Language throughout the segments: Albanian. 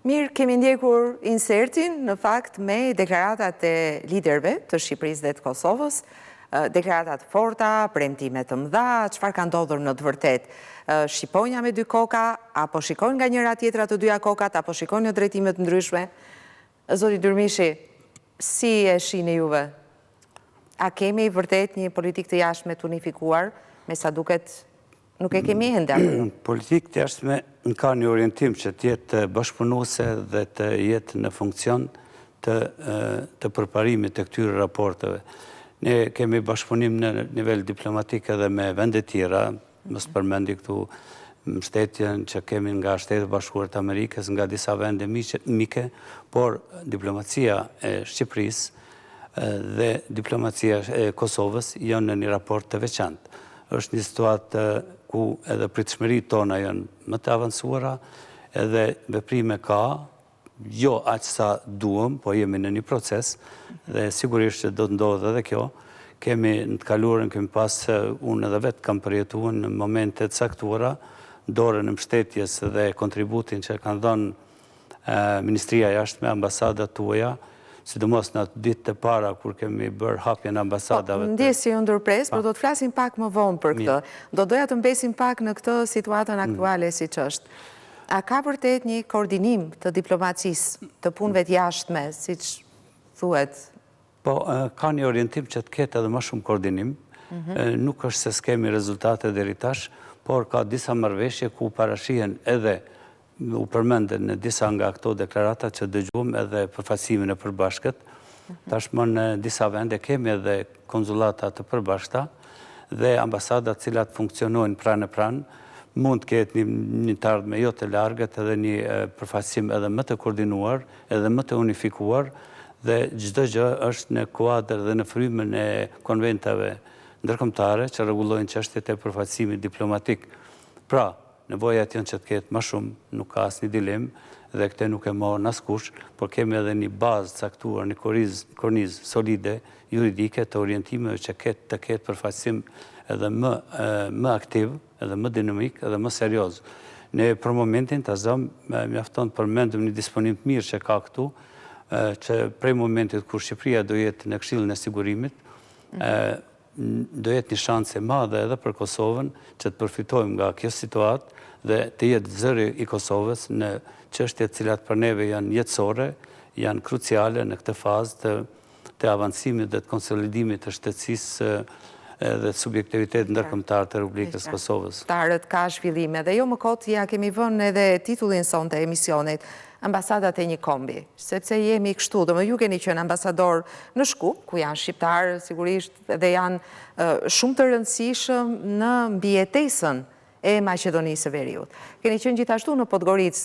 Mirë, kemi ndjekur insertin në fakt me deklaratat e liderve të Shqipërisë dhe të Kosovës, deklaratat forta, premtime të mëdha, çfarë ka ndodhur në të vërtetë. Shqiponja me dy koka, apo shikojnë nga njëra tjetra të dyja kokat, apo shikojnë në drejtime të ndryshme. Zoti Durmishi, si e shihni juve? A kemi vërtet një politikë të jashtme të unifikuar, me sa duket nuk e kemi ende? Politikë të jashtme ka një orientim që të jetë bashkëpunuese dhe të jetë në funksion të përparimit të këtyre raporteve. Ne kemi bashkëpunim në nivel diplomatik edhe me vendet tjera, mos përmendi këtu mbështetjen që kemi nga Shtetet Bashkuara të Amerikës, nga disa vende mike, por diplomacia e Shqipërisë dhe diplomacia e Kosovës janë në një raport të veçantë. Është një situatë ku edhe pritshmëritë tona janë më të avancuara, edhe veprime ka, jo aq sa duam, po jemi në një proces dhe sigurisht që do të ndodhë edhe kjo. Kemi në të kaluarën, kemi pas, unë edhe vetë kam përjetuar në momente të caktuara, dorën e mbështetjes dhe kontributin që kanë dhënë Ministria e Jashtme, ambasadat tuaja, sidomos në atë ditë të para, kur kemi bërë hapjen ambasadave. Ndjesi ndërpres, por do të flasim pak më vonë për këtë. Do doja të mbesim pak në këtë situatën aktuale si që është. A ka vërtet një koordinim të diplomacisë, të punëve të jashtme, si që thuhet? Po, ka një orientim që të ketë edhe më shumë koordinim. Nuk është se s'kemi rezultate deri tash, por ka disa marrëveshje ku parashihen edhe u përmendën në disa nga këto deklarata që dëgjuam edhe përfaqësimin e përbashkët. Tashmë në disa vende kemi edhe konzulata të përbashkëta dhe ambasadat cilat funksionojnë pranë mund të ketë një të ardhme jo të largët edhe një përfaqësim edhe më të koordinuar, edhe më të unifikuar dhe çdo gjë është në kuadër dhe në frymën e konventave ndërkombëtare që rregullojnë çështjet e përfaqësimit diplomatik. Pra, nevojat janë që të ketë më shumë, nuk ka asnjë dilemë dhe këtë nuk e morën askush, por kemi edhe një bazë caktuar, një kornizë solide juridike të orientimeve që të ketë përfaqësim edhe më aktiv, edhe më dinamik, edhe më serioz. Ne për momentin të mjafton të përmendim një disponim të mirë që ka këtu, që prej momentit kur Shqipëria do jetë në Këshillin e Sigurimit, do jetë një shanse madhe edhe për Kosovën që të përfitojmë nga kjo situatë dhe të jetë zëri i Kosovës në çështjet cilat për neve janë jetësore, janë kruciale në këtë fazë të avancimit dhe të konsolidimit të shtetësisë dhe të subjektivitet ndërkombëtar të Republikës Kosovës. Tarët ka zhvillime dhe jo më kot ja kemi vënë edhe titullin sonte e emisionit, ambasadat e një kombi, sepse jemi kështu, do më ju keni qenë ambasador në Shkup, ku janë shqiptarë, sigurisht, dhe janë shumë të rëndësishëm në mbijetesën e Maqedonisë së Veriut. Keni qenë gjithashtu në Podgoricë,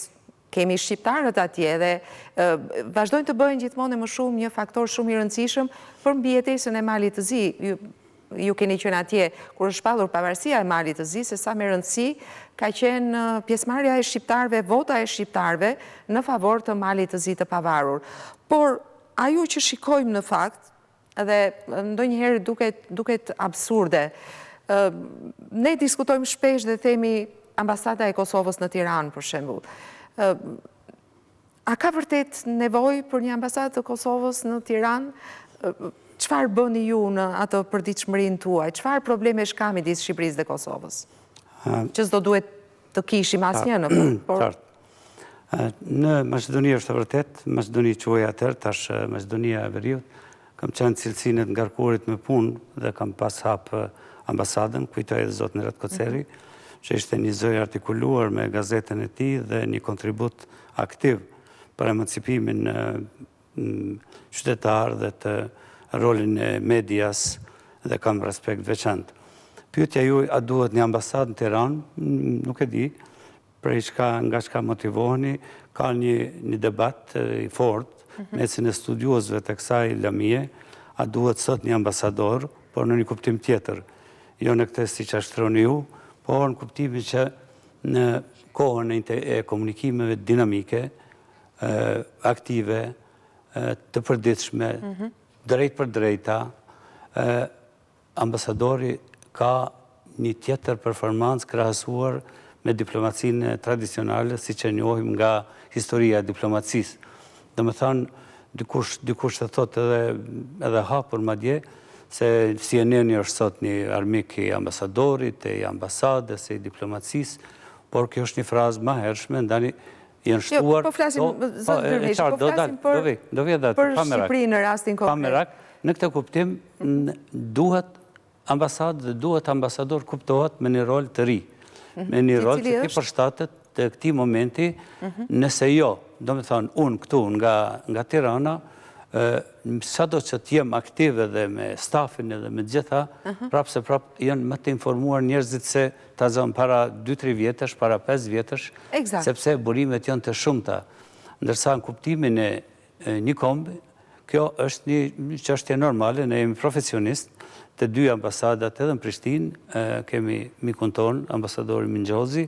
kemi shqiptarët atje dhe vazhdojnë të bëjnë gjithmonë më shumë një faktor shumë i rëndësishëm për mbijetesën e Malit të Zi. Ju keni qenë atje kur është shpallur pavarësia e Malit të Zi, se sa me rëndësi ka qenë pjesëmarrja e shqiptarëve, vota e shqiptarëve në favor të Malit të Zi të pavarur. Por ajo që shikojmë në fakt, dhe ndonjëherë duket absurde, ne diskutojmë shpesh dhe themi ambasada e Kosovës në Tiranë, për shembull. A ka vërtet nevojë për një ambasadë të Kosovës në Tiranë? Çfarë bëni ju në atë përditshmërinë tuaj? Çfarë probleme ka midis Shqipërisë dhe Kosovës? Që s'do duhet të kishim asnjë në fund. Në Maqedoni është vërtet, Maqedoni quhej atëherë, tash Maqedonia e Veriut, kam qenë cilësinë të ngarkuarit me punë dhe kam pas hap ambasadën, kujtoj edhe zotin Rat Koceri, që ishte një zëri artikuluar me gazetën e tij dhe një kontribut aktiv për emancipimin qytetar dhe të rolin e medias dhe kam respekt veçantë. Pyetja juaj, a duhet një ambasadë në Tiranë? Nuk e di, nga çka motivoheni, ka një debat i fortë mesin e studiosëve të kësaj lamie, a duhet sot një ambasador, por në një kuptim tjetër. Jo në këtë siç e shtroni ju, por në kuptimin që në kohën e komunikimeve dinamike, aktive, të përditshme, drejt për drejta, ambasadori ka një tjetër performancë krahasuar me diplomacinë tradicionale, si që njohim nga historia e diplomacisë. Dhe me thanë, dikush të thot edhe hapur madje, se CNN është sot një armik i ambasadorit, i ambasadës, i diplomacisë, por kjo është një frazë ma hershme, ndani janë shtuar... Po flasim, zëtë Dërvish, po flasim për Shqipëri në rastin konkret. Pa merak, në këtë kuptim, duhet ambasadë dhe duhet ambasador kuptohet me një rol të ri, me një rol që ti përshtatet të këti momenti, nëse jo, do me thonë, unë këtu nga Tirana, sa do që t'jem aktive dhe me stafin edhe me gjitha, prapë se prapë janë më të informuar njerëzit se ta zonë para 2-3 vjetësh, para 5 vjetësh, sepse burimet janë të shumëta. Ndërsa në kuptimin e një kombi, kjo është një çështje normale, ne jemi profesionist, të 2 ambasadat edhe në Prishtinë, kemi mikun tonë, ambasadori Mingjozi,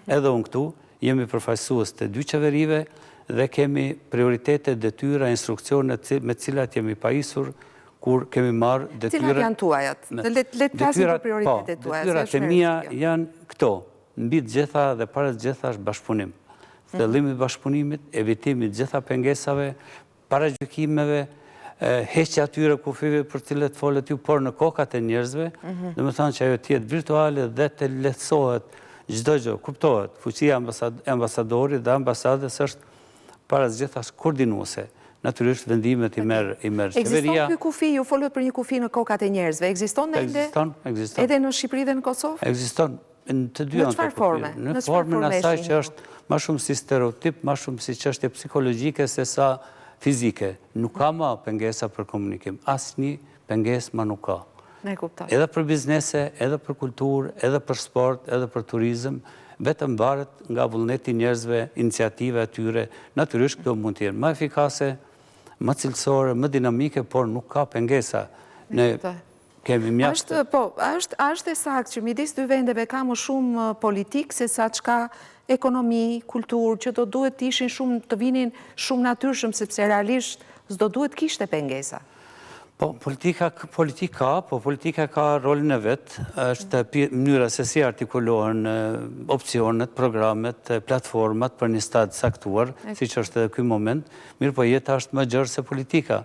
edhe unë këtu, jemi përfaqësues të 2 qeverive, dhe kemi prioritetet, detyra, instruksionet me cilat jemi pajisur, kur kemi marrë detyra... Cilat janë tuajat? Le të flasim për prioritetet tuaja. Detyrat e mia janë këto, mbi të gjitha dhe para të gjitha është bashkëpunim. Thellimi i bashkëpunimit, evitimi të gjitha pengesave, paragjykimeve, heqja atyre kufive për cilët folet ju, por në kokat e njerëzve, dhe me thanë që ajo tjetë virtuale dhe të lehtësohet çdo gjë, kuptohet, fuqia ambasadorit dhe ambasadës është para gjithas koordinuese. Natyrisht vendimet i merë qeveria. Ekziston ky kufi, ju folët për një kufi në kokat e njerëzve, ekziston edhe në Shqipëri dhe në Kosovë? Ekziston, në të dy anë të kufi. Në formën asaj që është ma shumë si stereotip, ma shumë si çështje psikologjike se sa fizike. Nuk ka ma pengesa për komunikim. Asnjë pengesë ma nuk ka. Edhe për biznese, edhe për kulturë, edhe për sport, edhe për turizëm, vetëm varet nga vullneti njerëzve, iniciative atyre, natyrisht këto mund të jenë më efikase, më cilësore, më dinamike, por nuk ka pengesa. Ne kemi mjaftë. Po, është e saktë që midis 2 vendeve ka më shumë politikë se sa çka ekonomi, kulturë, që do duhet të ishin shumë, të vinin shumë natyrshëm, sepse realisht s'do duhet kishte pengesa. Po, politika ka rolin e vetë, është mënyra se si artikulohen opcionet, programet, platformat për një stadë saktuar, si që është edhe këj moment, mirë po jeta është më gjërë se politika.